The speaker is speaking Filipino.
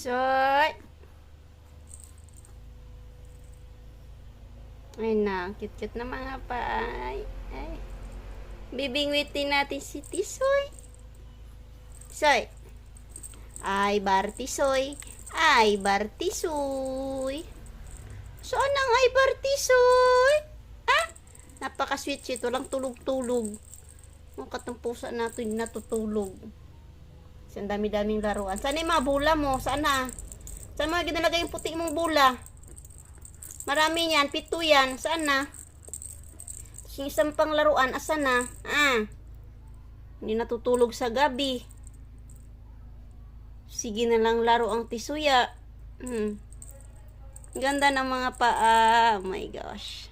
Tisoy. Ay na, cute-cute na mga paay. Ay. Bibingwitin natin si Tisoy. Tisoy. Ay, Bartisoy. Ay, Bartisoy. Saan ang ay, Bartisoy? Ah? Napaka-sweet-sweet. Walang tulog-tulog. Ang katong pusa natin natutulog. Ang dami-daming laruan. Saan yung mga bula mo? Saan na? Saan mga ginalagay yung puti mong bula? Marami yan. 7 yan. Saan na? Yung isang pang laruan. Asan na? Ah. Hindi natutulog sa gabi. Sige na lang laro ang tisuya. Ganda ng mga paa. Oh my gosh.